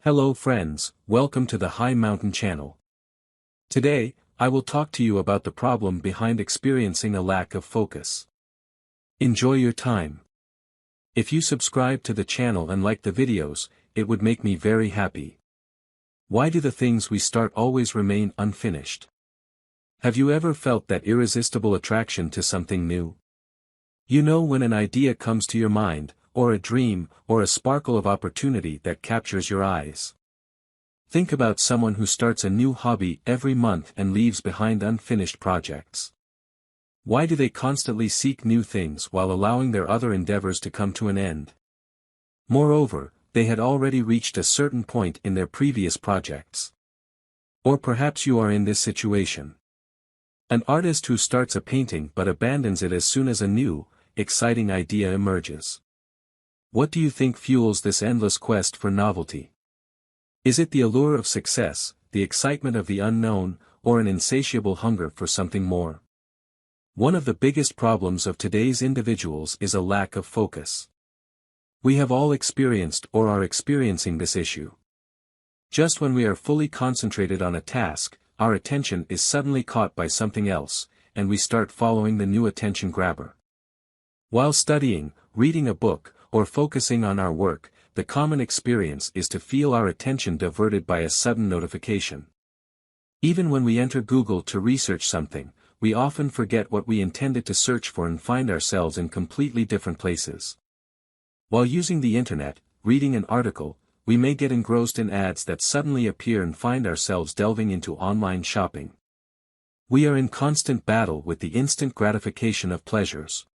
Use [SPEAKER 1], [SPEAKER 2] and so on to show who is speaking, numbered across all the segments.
[SPEAKER 1] Hello friends, welcome to the Hight Mountain channel. Today, I will talk to you about the problem behind experiencing a lack of focus. Enjoy your time. If you subscribe to the channel and like the videos, it would make me very happy. Why do the things we start always remain unfinished? Have you ever felt that irresistible attraction to something new? You know when an idea comes to your mind, or a dream, or a sparkle of opportunity that captures your eyes. Think about someone who starts a new hobby every month and leaves behind unfinished projects. Why do they constantly seek new things while allowing their other endeavors to come to an end? Moreover, they had already reached a certain point in their previous projects. Or perhaps you are in this situation. An artist who starts a painting but abandons it as soon as a new, exciting idea emerges. What do you think fuels this endless quest for novelty? Is it the allure of success, the excitement of the unknown, or an insatiable hunger for something more? One of the biggest problems of today's individuals is a lack of focus. We have all experienced or are experiencing this issue. Just when we are fully concentrated on a task, our attention is suddenly caught by something else, and we start following the new attention grabber. While studying, reading a book, or focusing on our work, the common experience is to feel our attention diverted by a sudden notification. Even when we enter Google to research something, we often forget what we intended to search for and find ourselves in completely different places. While using the internet, reading an article, we may get engrossed in ads that suddenly appear and find ourselves delving into online shopping. We are in constant battle with the instant gratification of pleasures.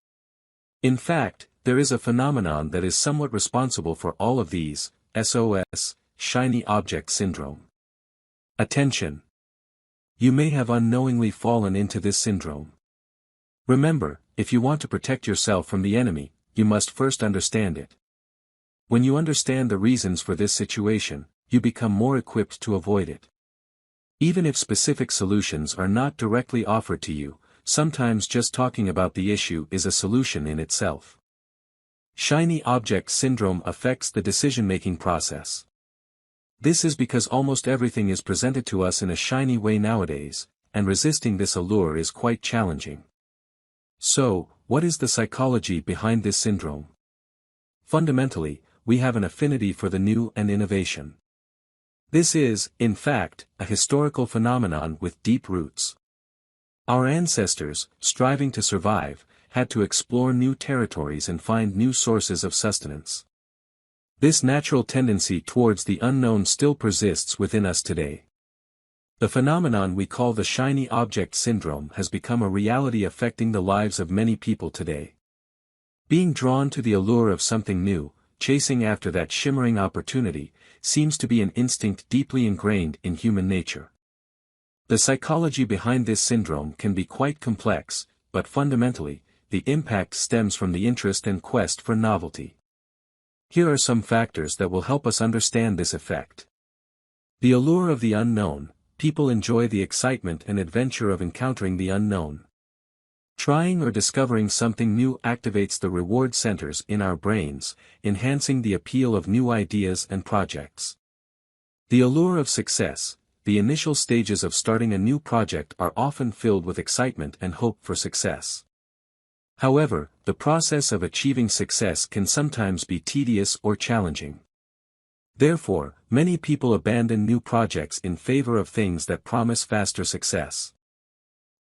[SPEAKER 1] In fact, there is a phenomenon that is somewhat responsible for all of these, SOS, shiny object syndrome. Attention. You may have unknowingly fallen into this syndrome. Remember, if you want to protect yourself from the enemy, you must first understand it. When you understand the reasons for this situation, you become more equipped to avoid it. Even if specific solutions are not directly offered to you, sometimes just talking about the issue is a solution in itself. Shiny object syndrome affects the decision-making process. This is because almost everything is presented to us in a shiny way nowadays, and resisting this allure is quite challenging. So, what is the psychology behind this syndrome? Fundamentally, we have an affinity for the new and innovation. This is, in fact, a historical phenomenon with deep roots. Our ancestors, striving to survive, had to explore new territories and find new sources of sustenance. This natural tendency towards the unknown still persists within us today. The phenomenon we call the shiny object syndrome has become a reality affecting the lives of many people today. Being drawn to the allure of something new, chasing after that shimmering opportunity, seems to be an instinct deeply ingrained in human nature. The psychology behind this syndrome can be quite complex, but fundamentally, the impact stems from the interest and quest for novelty. Here are some factors that will help us understand this effect. The allure of the unknown. People enjoy the excitement and adventure of encountering the unknown. Trying or discovering something new activates the reward centers in our brains, enhancing the appeal of new ideas and projects. The allure of success. The initial stages of starting a new project are often filled with excitement and hope for success. However, the process of achieving success can sometimes be tedious or challenging. Therefore, many people abandon new projects in favor of things that promise faster success.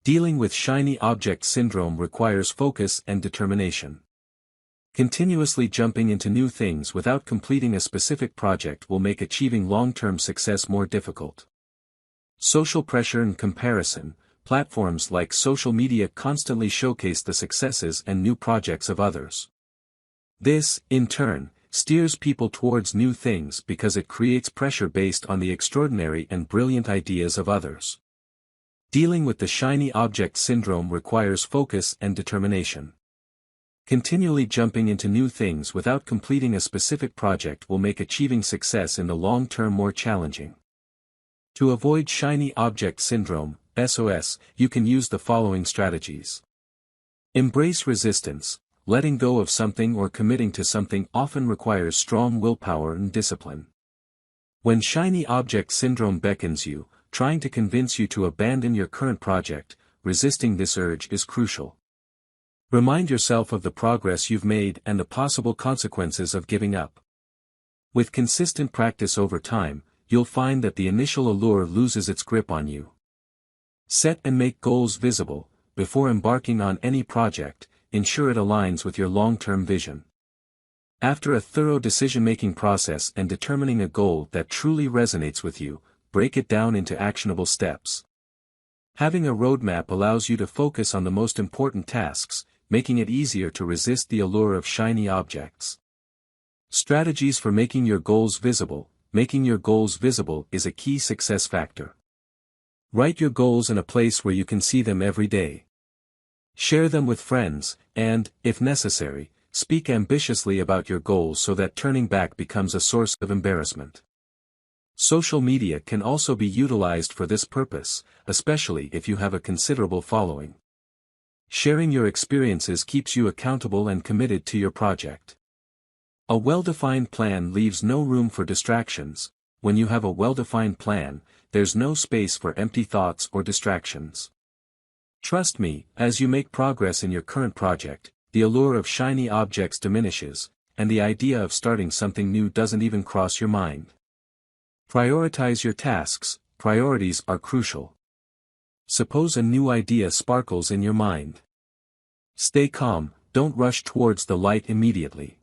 [SPEAKER 1] Dealing with shiny object syndrome requires focus and determination. Continuously jumping into new things without completing a specific project will make achieving long-term success more difficult. Social pressure and comparison. Platforms like social media constantly showcase the successes and new projects of others. This, in turn, steers people towards new things because it creates pressure based on the extraordinary and brilliant ideas of others. Dealing with the shiny object syndrome requires focus and determination. Continually jumping into new things without completing a specific project will make achieving success in the long term more challenging. To avoid shiny object syndrome, SOS, you can use the following strategies. Embrace resistance. Letting go of something or committing to something often requires strong willpower and discipline. When shiny object syndrome beckons you, trying to convince you to abandon your current project, resisting this urge is crucial. Remind yourself of the progress you've made and the possible consequences of giving up. With consistent practice over time, you'll find that the initial allure loses its grip on you. Set and make goals visible. Before embarking on any project, ensure it aligns with your long-term vision. After a thorough decision-making process and determining a goal that truly resonates with you, break it down into actionable steps. Having a roadmap allows you to focus on the most important tasks, making it easier to resist the allure of shiny objects. Strategies for making your goals visible. Making your goals visible is a key success factor. Write your goals in a place where you can see them every day. Share them with friends, and, if necessary, speak ambitiously about your goals so that turning back becomes a source of embarrassment. Social media can also be utilized for this purpose, especially if you have a considerable following. Sharing your experiences keeps you accountable and committed to your project. A well-defined plan leaves no room for distractions. When you have a well-defined plan, there's no space for empty thoughts or distractions. Trust me, as you make progress in your current project, the allure of shiny objects diminishes, and the idea of starting something new doesn't even cross your mind. Prioritize your tasks. Priorities are crucial. Suppose a new idea sparkles in your mind. Stay calm, don't rush towards the light immediately.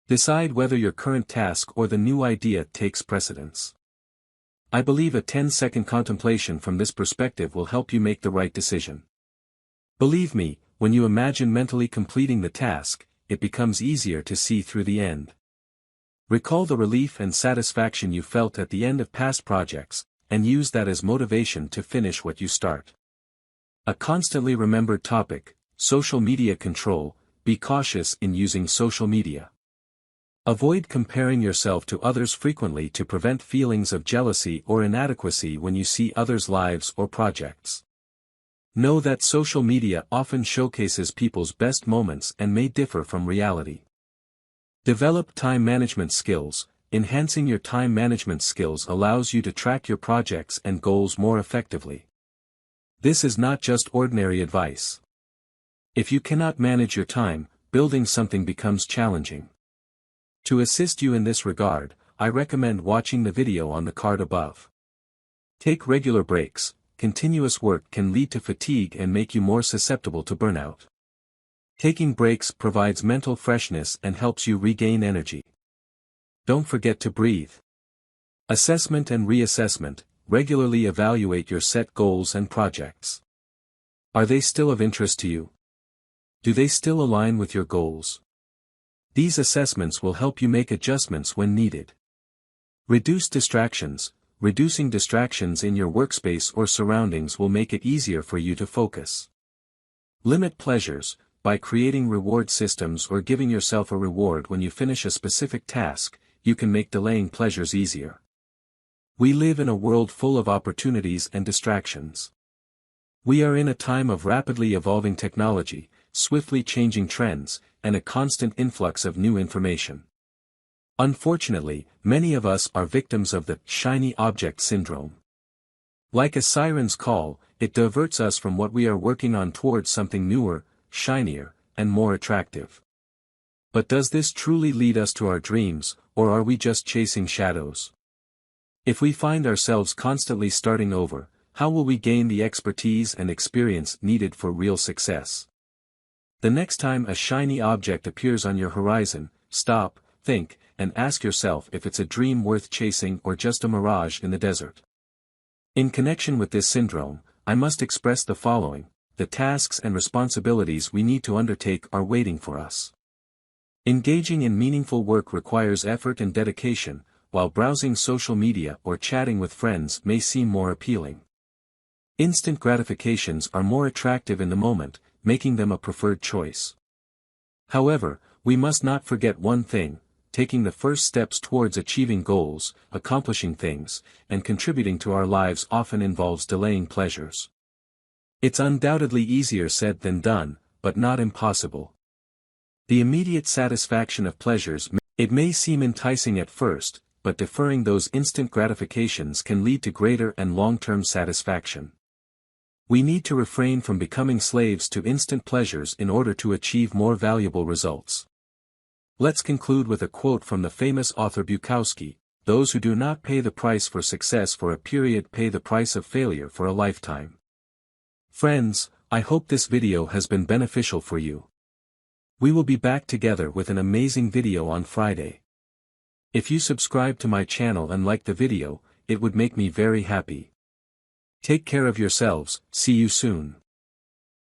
[SPEAKER 1] Decide whether your current task or the new idea takes precedence. I believe a 10-second contemplation from this perspective will help you make the right decision. Believe me, when you imagine mentally completing the task, it becomes easier to see through the end. Recall the relief and satisfaction you felt at the end of past projects, and use that as motivation to finish what you start. A constantly remembered topic: social media control. Be cautious in using social media. Avoid comparing yourself to others frequently to prevent feelings of jealousy or inadequacy when you see others' lives or projects. Know that social media often showcases people's best moments and may differ from reality. Develop time management skills. Enhancing your time management skills allows you to track your projects and goals more effectively. This is not just ordinary advice. If you cannot manage your time, building something becomes challenging. To assist you in this regard, I recommend watching the video on the card above. Take regular breaks. Continuous work can lead to fatigue and make you more susceptible to burnout. Taking breaks provides mental freshness and helps you regain energy. Don't forget to breathe. Assessment and reassessment. Regularly evaluate your set goals and projects. Are they still of interest to you? Do they still align with your goals? These assessments will help you make adjustments when needed. Reduce distractions. Reducing distractions in your workspace or surroundings will make it easier for you to focus. Limit pleasures. By creating reward systems or giving yourself a reward when you finish a specific task, you can make delaying pleasures easier. We live in a world full of opportunities and distractions. We are in a time of rapidly evolving technology, swiftly changing trends, and a constant influx of new information. Unfortunately, many of us are victims of the shiny object syndrome. Like a siren's call, it diverts us from what we are working on towards something newer, shinier, and more attractive. But does this truly lead us to our dreams, or are we just chasing shadows? If we find ourselves constantly starting over, how will we gain the expertise and experience needed for real success? The next time a shiny object appears on your horizon, stop, think, and ask yourself if it's a dream worth chasing or just a mirage in the desert. In connection with this syndrome, I must express the following: the tasks and responsibilities we need to undertake are waiting for us. Engaging in meaningful work requires effort and dedication, while browsing social media or chatting with friends may seem more appealing. Instant gratifications are more attractive in the moment, making them a preferred choice. However, we must not forget one thing: taking the first steps towards achieving goals, accomplishing things, and contributing to our lives often involves delaying pleasures. It's undoubtedly easier said than done, but not impossible. The immediate satisfaction of pleasures, it may seem enticing at first, but deferring those instant gratifications can lead to greater and long-term satisfaction. We need to refrain from becoming slaves to instant pleasures in order to achieve more valuable results. Let's conclude with a quote from the famous author Bukowski: "Those who do not pay the price for success for a period pay the price of failure for a lifetime." Friends, I hope this video has been beneficial for you. We will be back together with an amazing video on Friday. If you subscribe to my channel and like the video, it would make me very happy. Take care of yourselves, see you soon.